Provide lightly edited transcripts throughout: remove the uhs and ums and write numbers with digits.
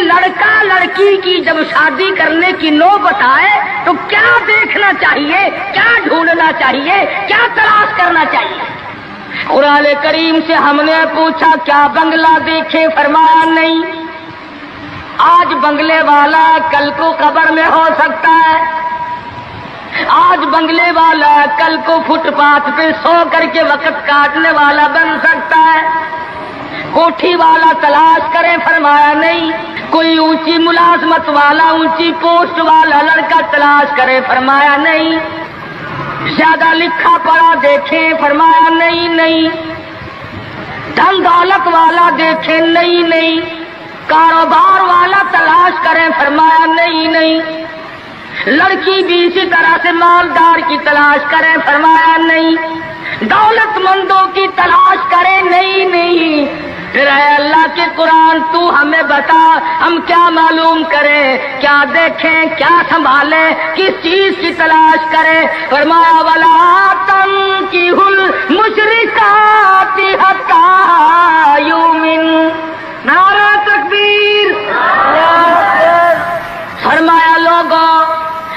لڑکا لڑکی کی جب شادی کرنے کی نوبت آئے تو کیا دیکھنا چاہیے، کیا ڈھونڈنا چاہیے، کیا تلاش کرنا چاہیے؟ قرآن کریم سے ہم نے پوچھا کیا بنگلہ دیکھے؟ فرمایا نہیں۔ آج بنگلے والا کل کو قبر میں ہو سکتا ہے، آج بنگلے والا کل کو فٹ پاتھ پہ سو کر کے وقت کاٹنے والا بن سکتا ہے۔ کوٹھی والا تلاش کرے؟ فرمایا نہیں۔ کوئی اونچی ملازمت والا، اونچی پوسٹ والا لڑکا تلاش کرے؟ فرمایا نہیں۔ زیادہ لکھا پڑھا دیکھیں؟ فرمایا نہیں۔ دھن دولت والا دیکھیں؟ نہیں۔ کاروبار والا تلاش کریں؟ فرمایا نہیں۔ لڑکی بھی اسی طرح سے مالدار کی تلاش کریں؟ فرمایا نہیں۔ دولت مندوں کی تلاش کریں؟ نہیں۔ پھر اے اللہ کے قرآن تو ہمیں بتا، ہم کیا معلوم کریں، کیا دیکھیں، کیا سنبھالیں، کس چیز کی تلاش کریں؟ فرمایا وَلَا تَنكِحُوا الْمُشْرِكَاتِ حَتَّىٰ يُؤْمِنَّ۔ نعرہ تکبیر! فرمایا لوگوں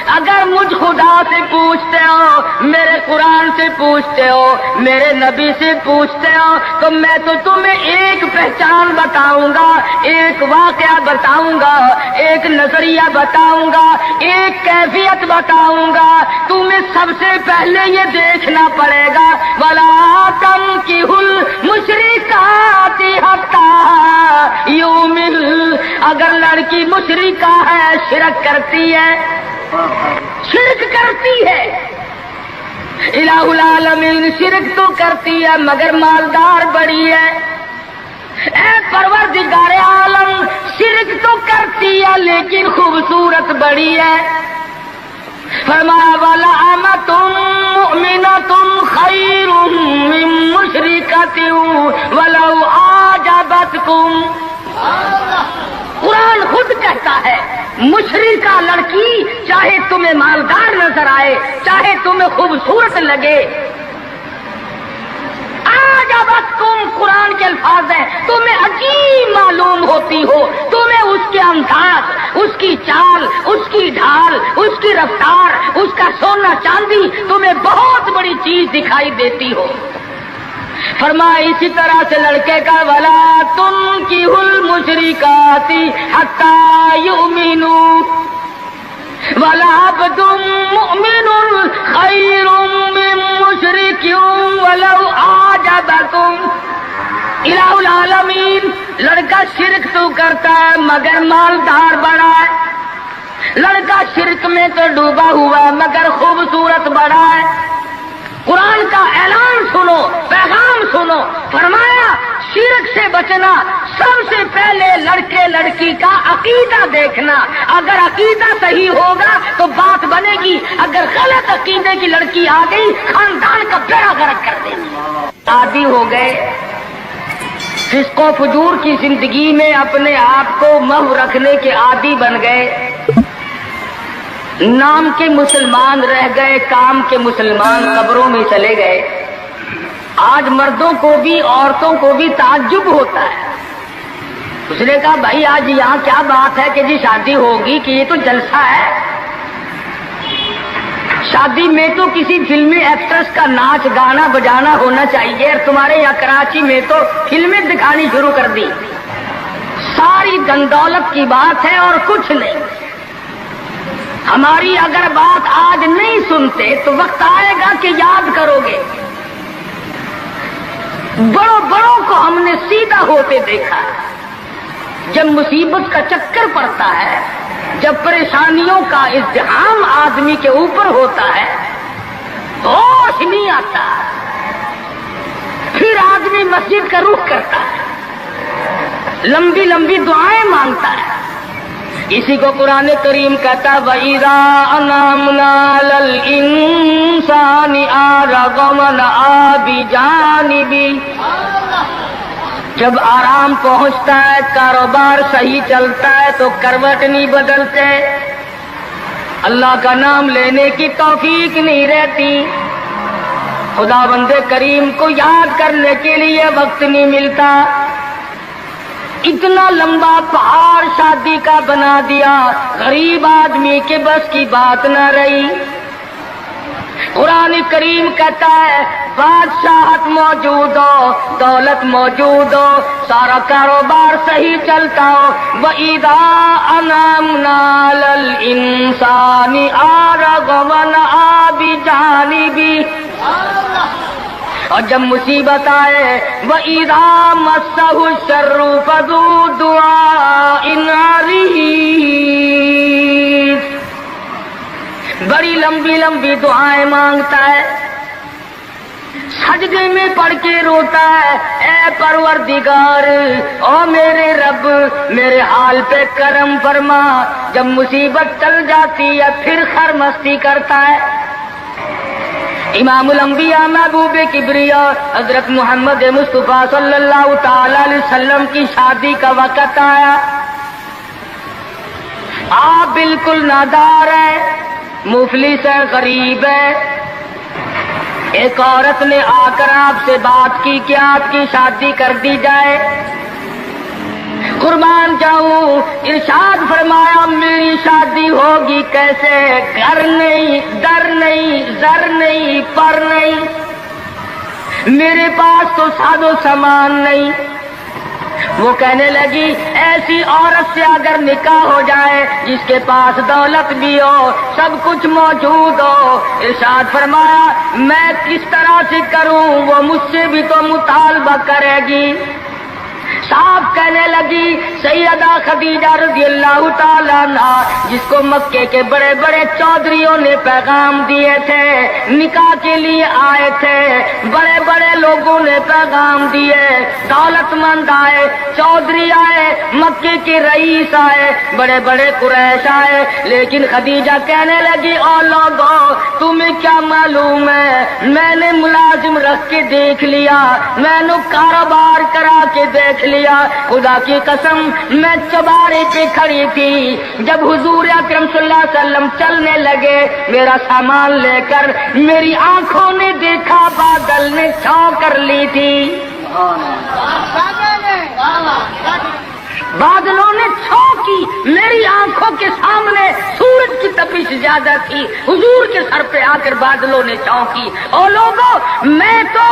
اگر مجھ خدا سے پوچھتے ہو، میرے قرآن سے پوچھتے ہو، میرے نبی سے پوچھتے ہو تو میں تو تمہیں ایک پہچان بتاؤں گا، ایک واقعہ بتاؤں گا، ایک نظریہ بتاؤں گا، ایک کیفیت بتاؤں گا۔ تمہیں سب سے پہلے یہ دیکھنا پڑے گا وَلَا تَنكِحُوا الْمُشْرِكَاتِ حَتَّىٰ يُؤْمِنَّ۔ اگر لڑکی مشرکہ ہے، شرک کرتی ہے، الہ العالمین شرک تو کرتی ہے مگر مالدار بڑی ہے۔ اے پروردگار عالم شرک تو کرتی ہے لیکن خوبصورت بڑی ہے۔ فرمایا وَلَأَمَةٌ مُؤْمِنَةٌ خَيْرٌ مِّن مُّشْرِكَةٍ وَلَوْ أَعْجَبَتْكُمْ۔ قرآن خود کہتا ہے مشرکہ لڑکی چاہے تمہیں مالدار نظر آئے، چاہے تمہیں خوبصورت لگے، آجابتکم قرآن کے الفاظ ہیں، تمہیں عجیب معلوم ہوتی ہو، تمہیں اس کے انداز، اس کی چال، اس کی ڈھال، اس کی رفتار، اس کا سونا چاندی تمہیں بہت بڑی چیز دکھائی دیتی ہو۔ فرمایا اسی طرح سے لڑکے کا وَلَا تُنكِحُوا الْمُشْرِكَاتِ حَتَّىٰ يُؤْمِنُوا وَلَعَبْدٌ مُؤْمِنٌ خَيْرٌ مِّن مُّشْرِكٍ وَلَوْ أَعْجَبَكُمْ۔ الہ العالمین لڑکا شرک تو کرتا ہے مگر مالدار بڑا ہے، لڑکا شرک میں تو ڈوبا ہوا مگر خوبصورت بڑا ہے۔ قرآن کا اعلان سنو، پیغام سنو، فرمایا شرک سے بچنا سب سے پہلے لڑکے لڑکی کا عقیدہ دیکھنا، اگر عقیدہ صحیح ہوگا تو بات بنے گی، اگر غلط عقیدے کی لڑکی آ گئی خاندان کا بیڑا غرق کر دے گی۔ عادی ہو گئے فسق و فجور کی زندگی میں، اپنے آپ کو محو رکھنے کے عادی بن گئے، نام کے مسلمان رہ گئے، کام کے مسلمان قبروں میں چلے گئے۔ آج مردوں کو بھی عورتوں کو بھی تعجب ہوتا ہے۔ اس نے کہا بھائی آج یہاں کیا بات ہے کہ جی شادی ہوگی، کہ یہ تو جلسہ ہے؟ شادی میں تو کسی فلمی ایکٹرس کا ناچ گانا بجانا ہونا چاہیے، اور تمہارے یہاں کراچی میں تو فلمیں دکھانی شروع کر دی۔ ساری دن دولت کی بات ہے اور کچھ نہیں۔ ہماری اگر بات آج نہیں سنتے تو وقت آئے گا کہ یاد کرو گے۔ بڑوں کو ہم نے سیدھا ہوتے دیکھا ہے۔ جب مصیبت کا چکر پڑتا ہے، جب پریشانیوں کا ازدحام آدمی کے اوپر ہوتا ہے، ہوش نہیں آتا، پھر آدمی مسجد کا رخ کرتا ہے، لمبی لمبی دعائیں مانگتا ہے۔ اسی کو قرآن کریم کہتا وَإِذَا أَنْعَمْنَا عَلَى الْإِنسَانِ أَعْرَضَ وَنَأَىٰ بِجَانِبِهِ۔ جب آرام پہنچتا ہے، کاروبار صحیح چلتا ہے تو کروٹ نہیں بدلتے، اللہ کا نام لینے کی توفیق نہیں رہتی، خدا بندے کریم کو یاد کرنے کے لیے وقت نہیں ملتا۔ اتنا لمبا پہاڑ شادی کا بنا دیا، غریب آدمی کے بس کی بات نہ رہی۔ قرآن کریم کہتا ہے بادشاہت موجود ہو، دولت موجود ہو، سارا کاروبار صحیح چلتا ہو، وَإِذَا أَنْعَمْنَا عَلَى الْإِنسَانِ أَعْرَضَ وَنَأَىٰ بِجَانِبِهِ، اور جب مصیبت آئے وَإِذَا مَسَّهُ الشَّرُّ فَذُو دُعَاءٍ عَرِيضٍ، بڑی لمبی لمبی دعائیں مانگتا ہے، سجدے میں پڑھ کے روتا ہے، اے پروردگار، او میرے رب، میرے حال پہ کرم فرما۔ جب مصیبت چل جاتی ہے پھر خرمستی کرتا ہے۔ امام الانبیاء محبوب کبریا حضرت محمد مصطفیٰ صلی اللہ تعالی علیہ وسلم کی شادی کا وقت آیا، آپ بالکل نادار ہیں، مفلس ہے، غریب ہے۔ ایک عورت نے آ کر آپ سے بات کی کہ آپ کی شادی کر دی جائے۔ قربان جاؤں، ارشاد فرمایا میری شادی ہوگی کیسے؟ گھر نہیں، در نہیں، زر نہیں، پر نہیں، میرے پاس تو ساز و سامان نہیں۔ وہ کہنے لگی ایسی عورت سے اگر نکاح ہو جائے جس کے پاس دولت بھی ہو، سب کچھ موجود ہو، ارشاد فرمایا میں کس طرح سے کروں؟ وہ مجھ سے بھی تو مطالبہ کرے گی۔ صاحب کہنے لگی سیدہ خدیجہ رضی اللہ تعالیٰ عنہ، جس کو مکے کے بڑے بڑے چودھریوں نے پیغام دیے تھے، نکاح کے لیے آئے تھے، بڑے بڑے لوگوں نے پیغام دیے، دولت مند آئے، چودھری آئے، مکے کے رئیس آئے، بڑے بڑے قریش آئے، لیکن خدیجہ کہنے لگی او لوگوں تمہیں کیا معلوم ہے، میں نے ملازم رکھ کے دیکھ لیا، میں نے کاروبار کرا کے دیکھ لیا، خدا کی قسم میں چوبارے پہ کھڑی تھی، جب حضور اکرم صلی اللہ علیہ وسلم چلنے لگے میرا سامان لے کر، میری آنکھوں نے دیکھا بادل نے چھاؤ کر لی تھی، بادلوں نے چھاؤ کی، میری آنکھوں کے سامنے سورج کی تپش زیادہ تھی، حضور کے سر پہ آ کر بادلوں نے چھاؤ کی۔ اور لوگوں میں تو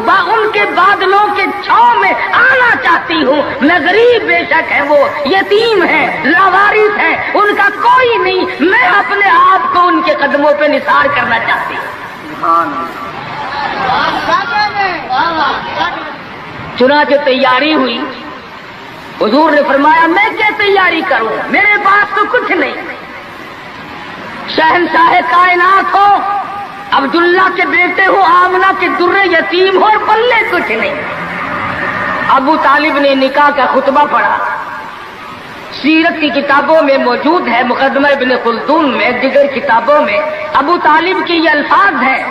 ان کے بادلوں کے چھاؤ میں آنا چاہتی ہوں، میں غریب بے شک ہے، وہ یتیم ہے، لاوارث ہے، ان کا کوئی نہیں، میں اپنے آپ کو ان کے قدموں پہ نثار کرنا چاہتی ہوں۔ چنانچہ تیاری ہوئی، حضور نے فرمایا میں کیا تیاری کروں، میرے پاس تو کچھ نہیں، شہنشاہ کائنات ہو، عبداللہ کے بیٹے ہو، آمنہ کے درے یتیم ہو، اور پلے کچھ نہیں۔ ابو طالب نے نکاح کا خطبہ پڑھا، سیرت کی کتابوں میں موجود ہے، مقدمہ ابن خلدون میں، دیگر کتابوں میں ابو طالب کے یہ الفاظ ہیں،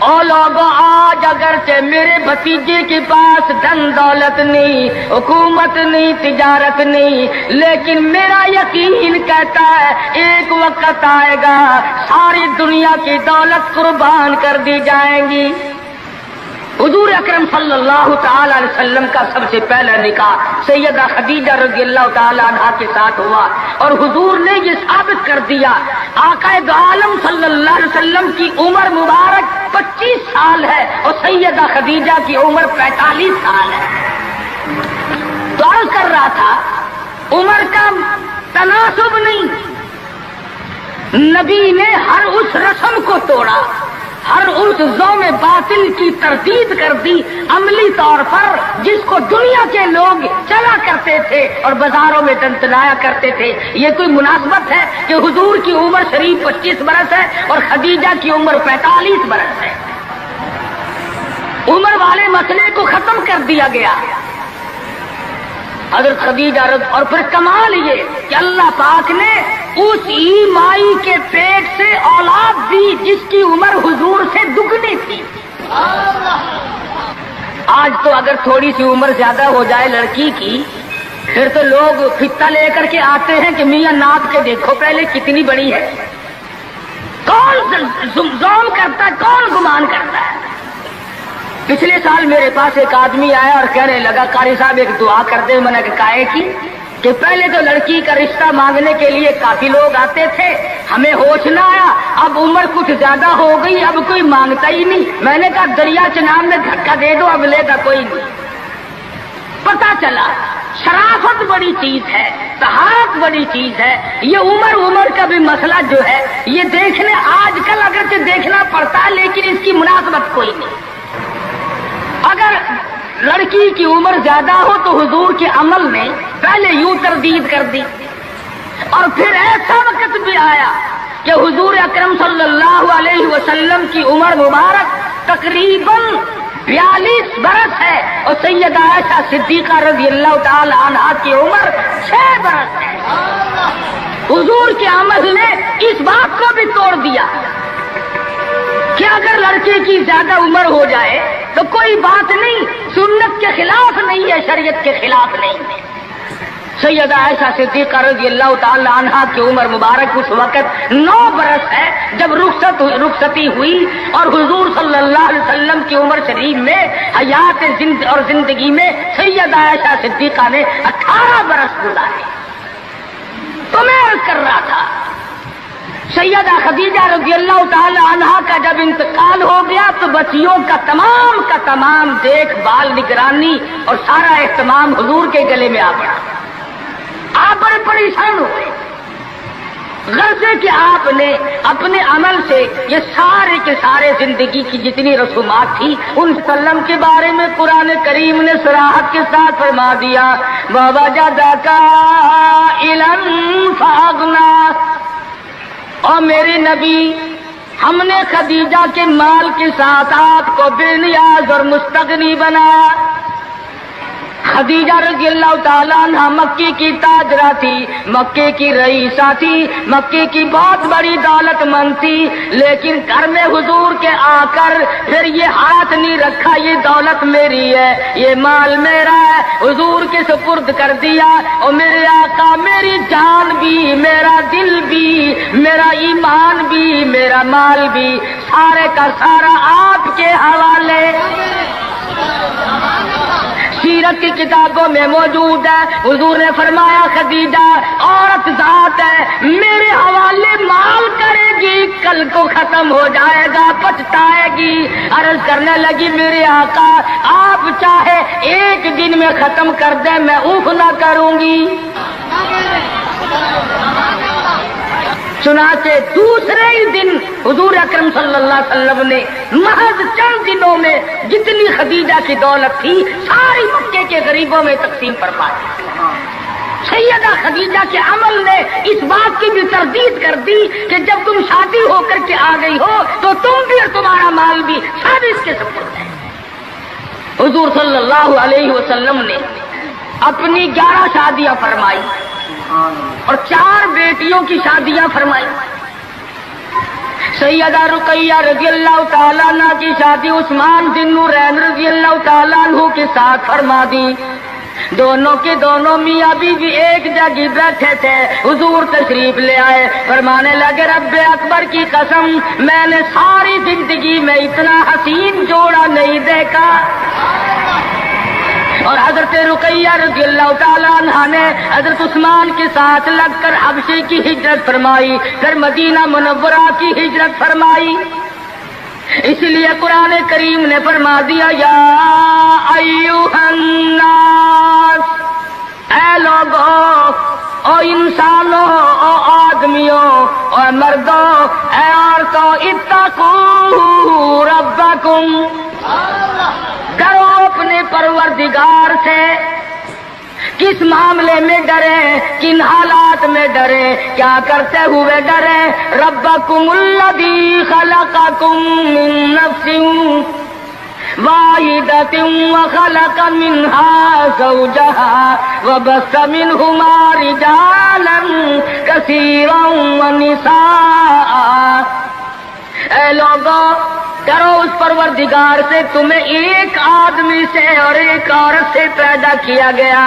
او لوگوں آج اگرچہ میرے بھتیجے کے پاس دھن دولت نہیں، حکومت نہیں، تجارت نہیں، لیکن میرا یقین کہتا ہے ایک وقت آئے گا ساری دنیا کی دولت قربان کر دی جائیں گی۔ حضور اکرم صلی اللہ تعالی علیہ وسلم کا سب سے پہلا نکاح سیدہ خدیجہ رضی اللہ تعالی عنہا کے ساتھ ہوا، اور حضور نے یہ ثابت کر دیا آقا دو عالم صلی اللہ علیہ وسلم کی عمر مبارک 25 سال ہے اور سیدہ خدیجہ کی عمر 45 سال ہے۔ تو عرض کر رہا تھا عمر کا تناسب نہیں، نبی نے ہر اس رسم کو توڑا، ہر اس ذوم باطل کی تردید کر دی عملی طور پر، جس کو دنیا کے لوگ چلا کرتے تھے اور بازاروں میں تنتنایا کرتے تھے۔ یہ کوئی مناسبت ہے کہ حضور کی عمر شریف 25 برس ہے اور خدیجہ کی عمر 45 برس ہے؟ عمر والے مسئلے کو ختم کر دیا گیا۔ حضرت خدیجہ اور پھر کمال یہ کہ اللہ پاک نے اس ہی مائی کے پیٹ سے اولاد دی جس کی عمر حضور سے دگنی تھی۔ آج تو اگر تھوڑی سی عمر زیادہ ہو جائے لڑکی کی پھر تو لوگ فتا لے کر کے آتے ہیں کہ میاں ناپ کے دیکھو پہلے کتنی بڑی ہے۔ کون زوم کرتا ہے، کون گمان کرتا ہے؟ پچھلے سال میرے پاس ایک آدمی آیا اور کہنے لگا قاری صاحب ایک دعا کر دیں، میں نے کہا کی کہ پہلے تو لڑکی کا رشتہ مانگنے کے لیے کافی لوگ آتے تھے، ہمیں ہوش نہ آیا، اب عمر کچھ زیادہ ہو گئی، اب کوئی مانگتا ہی نہیں۔ میں نے کہا دریا چناب میں دھکا دے دو، اب لے گا کوئی نہیں۔ پتا چلا شرافت بڑی چیز ہے، طہارت بڑی چیز ہے، یہ عمر کا بھی مسئلہ جو ہے یہ دیکھنے آج کل اگرچہ دیکھنا پڑتا ہے لیکن اس کی مناسبت کوئی نہیں۔ اگر لڑکی کی عمر زیادہ ہو تو حضور کے عمل نے پہلے یوں تردید کر دی، اور پھر ایسا وقت بھی آیا کہ حضور اکرم صلی اللہ علیہ وسلم کی عمر مبارک تقریباً 42 برس ہے، اور سیدہ عائشہ صدیقہ رضی اللہ تعالی عنہا کی عمر 6 برس ہے۔ حضور کے عمل نے اس بات کو بھی توڑ دیا کہ اگر لڑکے کی زیادہ عمر ہو جائے تو کوئی بات نہیں، سنت کے خلاف نہیں ہے، شریعت کے خلاف نہیں ہے۔ سیدہ عائشہ صدیقہ رضی اللہ تعالی عنہا کی عمر مبارک اس وقت 9 برس ہے جب رخصتی ہوئی، اور حضور صلی اللہ علیہ وسلم کی عمر شریف میں حیات اور زندگی میں سیدہ عائشہ صدیقہ نے 18 برس گزارے۔ تو میں عرض کر رہا تھا سیدہ خدیجہ رضی اللہ تعالی عنہا کا جب انتقال ہو گیا تو بچیوں کا تمام دیکھ بھال، نگرانی اور سارا اہتمام حضور کے گلے میں آ پڑا۔ آپ بڑے پریشان ہوئے، غرضے کہ آپ نے اپنے عمل سے یہ سارے کے سارے زندگی کی جتنی رسومات تھی ان سلم کے بارے میں قرآن کریم نے صراحت کے ساتھ فرما دیا، وَوَجَدَكَ عَائِلًا فَأَغْنَىٰ۔ اور میرے نبی، ہم نے خدیجہ کے مال کے ساتھ آپ کو بے نیاز اور مستغنی بنایا۔ خدیجہ رضی اللہ تعالیٰ عنہ مکے کی تاجرہ تھی، مکے کی رئیسہ تھی، مکے کی بہت بڑی دولت مند تھی، لیکن گھر میں حضور کے آ کر پھر یہ ہاتھ نہیں رکھا یہ دولت میری ہے، یہ مال میرا ہے، حضور کے سپرد کر دیا۔ اور میرے آقا میری جان بھی، میرا دل بھی، میرا ایمان بھی، میرا مال بھی، سارے کا سارا آپ کے حوالے۔ سیرت کی کتابوں میں موجود ہے، حضور نے فرمایا خدیجہ عورت ذات ہے، میرے حوالے مال کرے گی، کل کو ختم ہو جائے گا، پچھتائے گی۔ عرض کرنے لگی میرے آقا آپ چاہے ایک دن میں ختم کر دیں میں اوف نہ کروں گی۔ چنانچہ دوسرے ہی دن حضور اکرم صلی اللہ علیہ وسلم نے محض چند دنوں میں جتنی خدیجہ کی دولت تھی ساری مکے کے غریبوں میں تقسیم فرما دی۔ سیدہ خدیجہ کے عمل نے اس بات کی بھی تردید کر دی کہ جب تم شادی ہو کر کے آ گئی ہو تو تم بھی اور تمہارا مال بھی سب اس کے سپرد ہے۔ حضور صلی اللہ علیہ وسلم نے اپنی 11 شادیاں فرمائی اور 4 بیٹیوں کی شادیاں فرمائی۔ سیدہ رقیہ رضی اللہ تعالیٰ عنہ کی شادی عثمان بن نورین رضی اللہ تعالیٰ عنہ کے ساتھ فرما دی۔ دونوں کے دونوں میاں بیوی ایک جگہ بیٹھے تھے، حضور تشریف لے آئے، فرمانے لگے رب اکبر کی قسم میں نے ساری زندگی میں اتنا حسین جوڑا نہیں دیکھا۔ اور حضرت رقیہ رضی اللہ تعالیٰ عنہ نے حضرت عثمان کے ساتھ لگ کر حبشے کی ہجرت فرمائی، پھر مدینہ منورہ کی ہجرت فرمائی۔ اس لیے قرآن کریم نے فرما دیا یا ایھا الناس، اے لوگوں، او انسانوں، او آدمیوں، او مردوں، اے عورتوں، اتقوا ربکم، ڈرو اپنے پروردگار سے۔ کس معاملے میں ڈریں، کن حالات میں ڈریں، کیا کرتے ہوئے ڈریں؟ ربکم الذی خلقکم من نفس واحدۃ وخلق منها زوجها وبث منهما رجالا کثیرا ونساء۔ اے لوگوں، ڈرو اس پروردگار سے تمہیں ایک آدمی سے اور ایک عورت سے پیدا کیا گیا،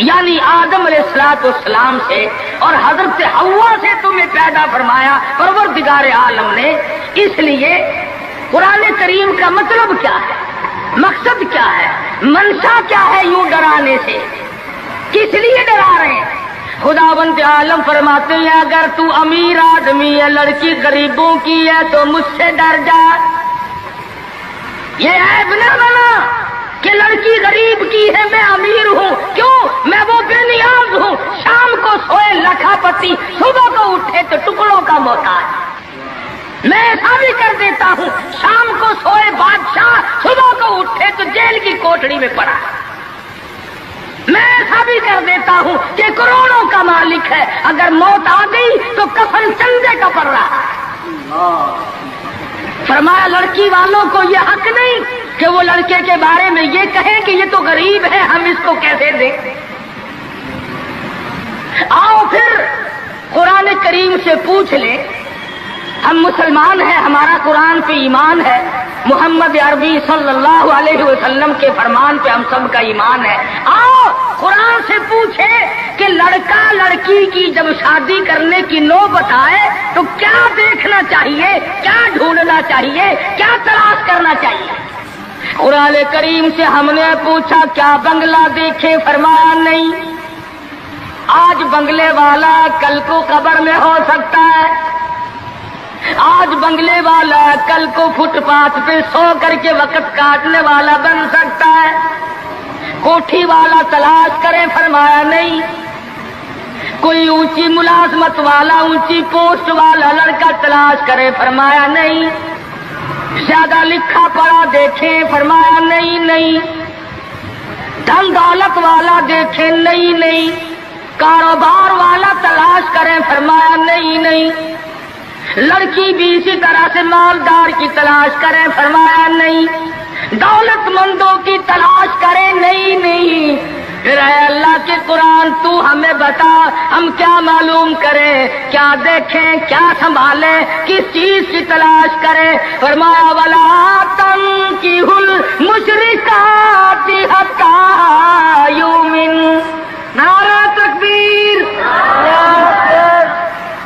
یعنی آدم علیہ السلام سے اور حضرت حوا سے تمہیں پیدا فرمایا پروردگار عالم نے۔ اس لیے قرآن کریم کا مطلب کیا ہے، مقصد کیا ہے، منشا کیا ہے یوں ڈرانے سے؟ کس لیے ڈرا رہے ہیں؟ خداوند عالم فرماتے ہیں اگر تو امیر آدمی ہے، لڑکی غریبوں کی ہے تو مجھ سے ڈر جا۔ یہ عیب نہ بنا کہ لڑکی غریب کی ہے، میں امیر ہوں، کیوں؟ میں وہ بے نیاز ہوں، شام کو سوئے لکھا پتی، صبح کو اٹھے تو ٹکڑوں کا محتاج۔ میں ایسا بھی کر دیتا ہوں، شام کو سوئے بادشاہ، صبح کو اٹھے تو جیل کی کوٹڑی میں پڑا۔ میں ایسا بھی کر دیتا ہوں کہ کروڑوں کا مالک ہے، اگر موت آ گئی تو کفن چندے کا پڑ رہا ہے۔ فرمایا لڑکی والوں کو یہ حق نہیں کہ وہ لڑکے کے بارے میں یہ کہیں کہ یہ تو غریب ہے، ہم اس کو کیسے دیں۔ آؤ پھر قرآن کریم سے پوچھ لیں، ہم مسلمان ہیں، ہمارا قرآن پہ ایمان ہے، محمد عربی صلی اللہ علیہ وسلم کے فرمان پہ ہم سب کا ایمان ہے۔ آؤ قرآن سے پوچھے کہ لڑکا لڑکی کی جب شادی کرنے کی نوبت آئے تو کیا دیکھنا چاہیے، کیا ڈھونڈنا چاہیے، کیا تلاش کرنا چاہیے۔ قرآن کریم سے ہم نے پوچھا کیا بنگلہ دیکھے؟ فرمایا نہیں۔ آج بنگلے والا کل کو قبر میں ہو سکتا ہے، آج بنگلے والا کل کو فٹ پاتھ پہ سو کر کے وقت کاٹنے والا بن سکتا ہے۔ کوٹھی والا تلاش کرے؟ فرمایا نہیں۔ کوئی اونچی ملازمت والا، اونچی پوسٹ والا لڑکا تلاش کرے؟ فرمایا نہیں۔ زیادہ لکھا پڑھا دیکھے؟ فرمایا نہیں۔ دھن دولت والا دیکھے؟ نہیں۔ کاروبار والا تلاش کرے؟ فرمایا نہیں۔ لڑکی بھی اسی طرح سے مالدار کی تلاش کرے؟ فرمایا نہیں۔ دولت مندوں کی تلاش کرے؟ نہیں۔ پھر اے اللہ کے قرآن تو ہمیں بتا، ہم کیا معلوم کریں، کیا دیکھیں، کیا سنبھالیں، کس چیز کی تلاش کریں؟ فرمایا وَلَا تَنكِحُوا الْمُشْرِكَاتِ حَتَّىٰ يُؤْمِنَّ۔ نعرہ تکبیر!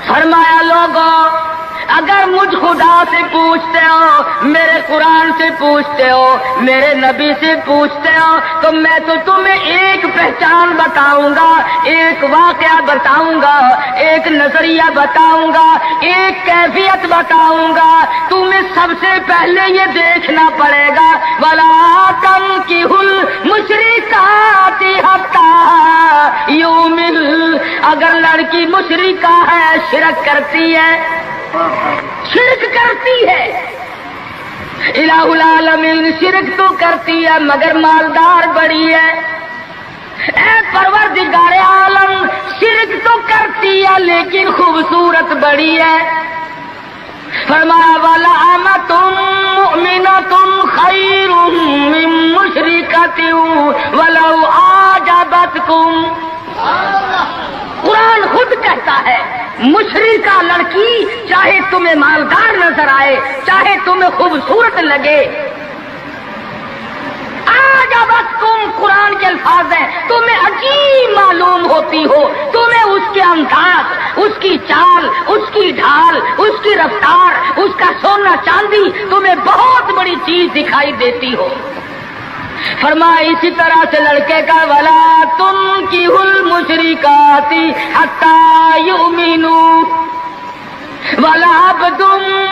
فرمایا لوگوں اگر مجھ خدا سے پوچھتے ہو، میرے قرآن سے پوچھتے ہو، میرے نبی سے پوچھتے ہو تو میں تو تمہیں ایک پہچان بتاؤں گا، ایک واقعہ بتاؤں گا، ایک نظریہ بتاؤں گا، ایک کیفیت بتاؤں گا۔ تمہیں سب سے پہلے یہ دیکھنا پڑے گا وَلَا تَنكِحُوا الْمُشْرِكَاتِ حَتَّىٰ يُؤْمِنَّ۔ اگر لڑکی مشرکہ ہے، شرک کرتی ہے، الہ العالمین شرک تو کرتی ہے مگر مالدار بڑی ہے۔ اے پروردگار عالم شرک تو کرتی ہے لیکن خوبصورت بڑی ہے۔ فرمایا وَلَأَمَةٌ مُؤْمِنَةٌ خَيْرٌ مِّن مُّشْرِكَةٍ وَلَوْ أَعْجَبَتْكُمْ۔ قرآن خود کہتا ہے مشرکہ لڑکی چاہے تمہیں مالدار نظر آئے، چاہے تمہیں خوبصورت لگے، آجابتکم قرآن کے الفاظ ہیں، تمہیں عجیب معلوم ہوتی ہو، تمہیں اس کے انداز، اس کی چال، اس کی ڈھال، اس کی رفتار، اس کا سونا چاندی تمہیں بہت بڑی چیز دکھائی دیتی ہو۔ فرمایا اسی طرح سے لڑکے کا وَلَا تُنكِحُوا الْمُشْرِكَاتِ حَتَّىٰ يُؤْمِنُوا وَلَعَبْدٌ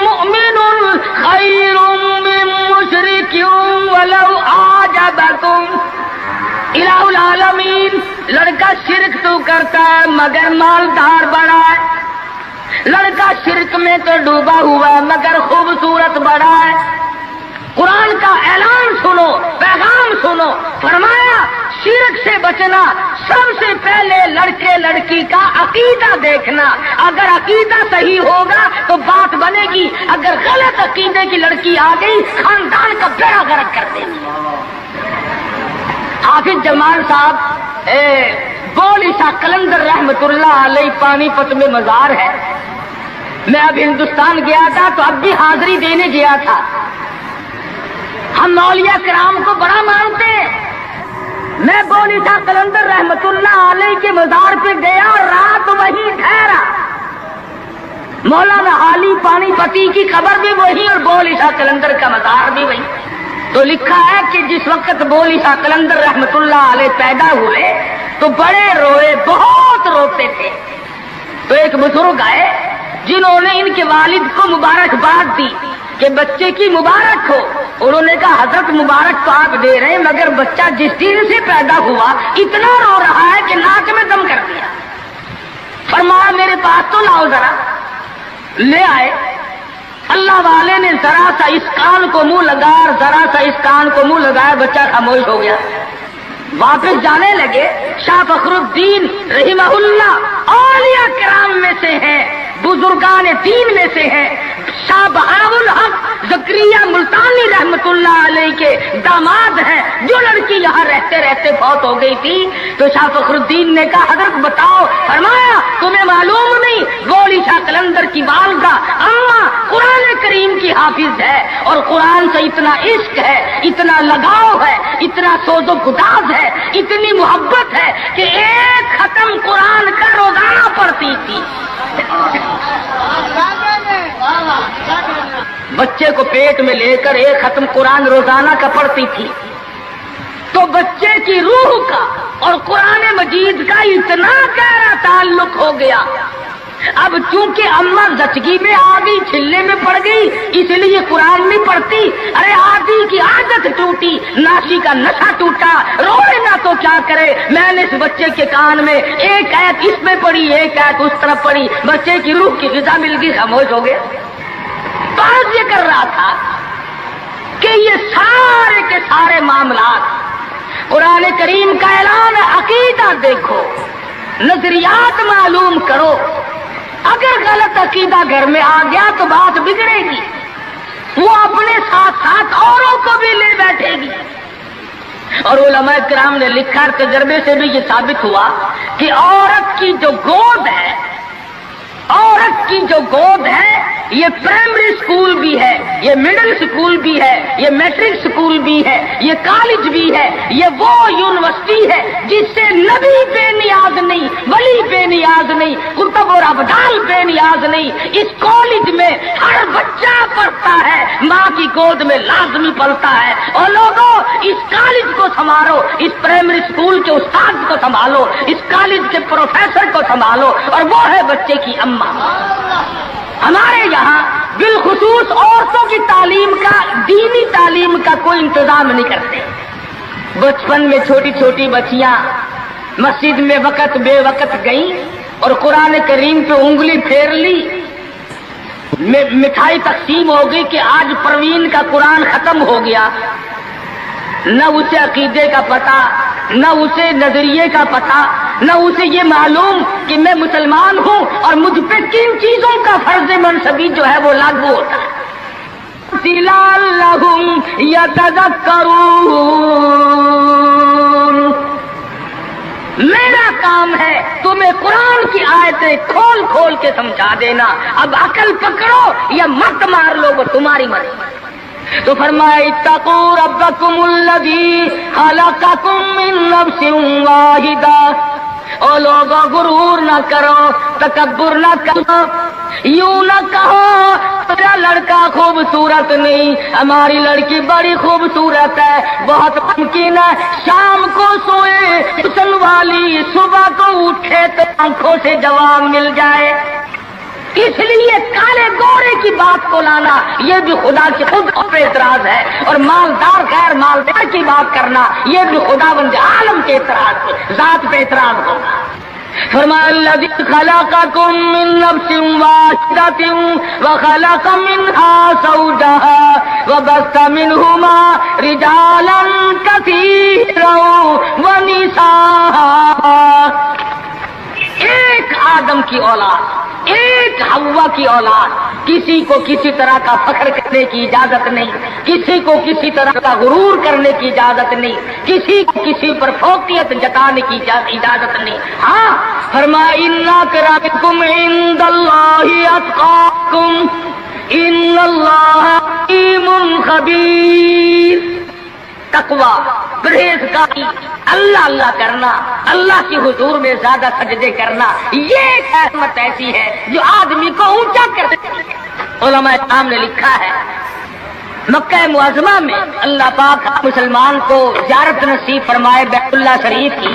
مُؤْمِنٌ خَيْرٌ مِّن مُّشْرِكٍ وَلَوْ أَعْجَبَكُمْ۔ الہ العالمین لڑکا شرک تو کرتا ہے مگر مالدار بڑا ہے، لڑکا شرک میں تو ڈوبا ہوا مگر خوبصورت بڑا ہے۔ قرآن کا اعلان سنو، پیغام سنو، فرمایا شرک سے بچنا، سب سے پہلے لڑکے لڑکی کا عقیدہ دیکھنا، اگر عقیدہ صحیح ہوگا تو بات بنے گی، اگر غلط عقیدے کی لڑکی آ گئی خاندان کا بیڑا غرق کر دے گی۔ حافظ جمال صاحب بولی شاہ قلندر رحمت اللہ علیہ پانی پت میں مزار ہے، میں اب ہندوستان گیا تھا تو اب بھی حاضری دینے گیا تھا۔ ہم اولیاء کرام کو بڑا مانتے ہیں، میں بولی شاہ قلندر رحمت اللہ علیہ کے مزار پہ گیا اور رات وہیں ٹھہرا۔ مولانا علی پانی پتی کی قبر بھی وہی اور بولی شاہ قلندر کا مزار بھی وہی۔ تو لکھا ہے کہ جس وقت بولی شاہ قلندر رحمت اللہ علیہ پیدا ہوئے تو بڑے روئے، بہت روتے تھے۔ تو ایک بزرگ آئے جنہوں نے ان کے والد کو مبارکباد دی کہ بچے کی مبارک ہو۔ انہوں نے کہا حضرت مبارک تو آپ دے رہے ہیں، مگر بچہ جس دن سے پیدا ہوا اتنا رو رہا ہے کہ ناک میں دم کر دیا۔ فرمایا میرے پاس تو لاؤ ذرا۔ لے آئے۔ اللہ والے نے ذرا سا اس کان کو منہ لگایا، ذرا سا اس کان کو منہ لگایا، بچہ خاموش ہو گیا۔ واپس جانے لگے۔ شاہ فخر الدین رحمہ اللہ اولیاء کرام میں سے ہیں، بزرگان دین میں سے ہیں۔ شاہ بہاء الحق زکریا ملتانی رحمت اللہ علیہ کے داماد ہیں۔ جو لڑکی یہاں رہتے رہتے فوت ہو گئی تھی تو شاہ فخر الدین نے کہا حضرت بتاؤ۔ فرمایا تمہیں معلوم نہیں، گولی شاہ قلندر کی والدہ اماں قرآن کریم کی حافظ ہے، اور قرآن سے اتنا عشق ہے، اتنا لگاؤ ہے، اتنا سوز و گداز ہے، اتنی محبت ہے کہ ایک ختم قرآن کا روزانہ پڑھتی تھی۔ بچے کو پیٹ میں لے کر ایک ختم قرآن روزانہ کا پڑھتی تھی۔ تو بچے کی روح کا اور قرآن مجید کا اتنا گہرا تعلق ہو گیا۔ اب چونکہ اماں زچگی میں آ گئی، چھلے میں پڑ گئی، اس لیے قرآن نہیں پڑھتی۔ ارے آدھی کی عادت ٹوٹی، ناشی کا نشہ ٹوٹا، روئے نہ تو کیا کرے۔ میں نے اس بچے کے کان میں ایک آیت اس میں پڑھی، ایک آیت اس طرف پڑھی، بچے کی روح کی غذا مل گئی، خاموش ہو گیا۔ تو عرض یہ کر رہا تھا کہ یہ سارے کے سارے معاملات قرآن کریم کا اعلان ہے۔ عقیدہ دیکھو، نظریات معلوم کرو۔ اگر غلط عقیدہ گھر میں آ گیا تو بات بگڑے گی، وہ اپنے ساتھ ساتھ اوروں کو بھی لے بیٹھے گی۔ اور علماء کرام نے لکھا، تجربے سے بھی یہ ثابت ہوا کہ عورت کی جو گود ہے، عورت کی جو گود ہے، یہ پرائمری اسکول بھی ہے، یہ مڈل اسکول بھی ہے، یہ میٹرک اسکول بھی ہے، یہ کالج بھی ہے، یہ وہ یونیورسٹی ہے جس سے نبی بے نیاز نہیں، ولی بے نیاز نہیں، کتب اور ابدال بے نیاز نہیں۔ اس کالج میں ہر بچہ پڑھتا ہے، ماں کی گود میں لازمی پلتا ہے۔ اور لوگوں، اس کالج کو سنبھالو، اس پرائمری اسکول کے استاد کو سنبھالو، اس کالج کے پروفیسر کو سنبھالو، اور وہ ہے بچے کی اماں۔ ہمارے یہاں بالخصوص عورتوں کی تعلیم کا، دینی تعلیم کا کوئی انتظام نہیں کرتے۔ بچپن میں چھوٹی چھوٹی بچیاں مسجد میں وقت بے وقت گئیں اور قرآن کریم پہ انگلی پھیر لی، مٹھائی تقسیم ہو گئی کہ آج پروین کا قرآن ختم ہو گیا۔ نہ اسے عقیدے کا پتہ، نہ اسے نظریے کا پتہ، نہ اسے یہ معلوم کہ میں مسلمان ہوں اور مجھ پہ کن چیزوں کا فرض منصبی جو ہے وہ لاگو ہوتا ہے۔ لعلہم یتذکرون، میرا کام ہے تمہیں قرآن کی آیتیں کھول کھول کے سمجھا دینا۔ اب عقل پکڑو یا مت مار لو، وہ تمہاری مرضی۔ تو فرمایا اتقوا ربکم الذی خلقکم من نفس واحدہ۔ او لوگوں، غرور نہ کرو، تکبر نہ کرو، یوں نہ کہو میرا لڑکا خوبصورت نہیں، ہماری لڑکی بڑی خوبصورت ہے، بہت ممکن ہے شام کو سوئے حسن والی، صبح کو اٹھے تو آنکھوں سے جواب مل جائے۔ اس لیے کالے گورے کی بات کو لانا یہ بھی خدا کی خود پہ اعتراض ہے، اور مالدار غیر مالدار کی بات کرنا یہ بھی خدا بند عالم کے اعتراض، ذات پہ اعتراض ہوگا۔ فرمایا الذی خلقکم من نفس واحدۃ وخلق منها زوجها وبث منهما رجالا كثيرا ونساء۔ ایک آدم کی اولاد، ایک حوا کی اولاد، کسی کو کسی طرح کا فخر کرنے کی اجازت نہیں، کسی کو کسی طرح کا غرور کرنے کی اجازت نہیں، کسی کو کسی پر فوقیت جتانے کی اجازت نہیں۔ ہاں فرمایا ان اکرمکم عند اللہ اتقاکم ان اللہ علیم خبیر۔ تقویٰ، پرہیزگاری، اللہ اللہ کرنا، اللہ کی حضور میں زیادہ سجدے کرنا، یہ ایک حکمت ایسی ہے جو آدمی کو اونچا کر دیتی ہے۔ علماء کرام نے لکھا ہے مکہ معظمہ میں اللہ پاک مسلمان کو زیارت نصیب فرمائے بیت اللہ شریف کی،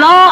9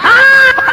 7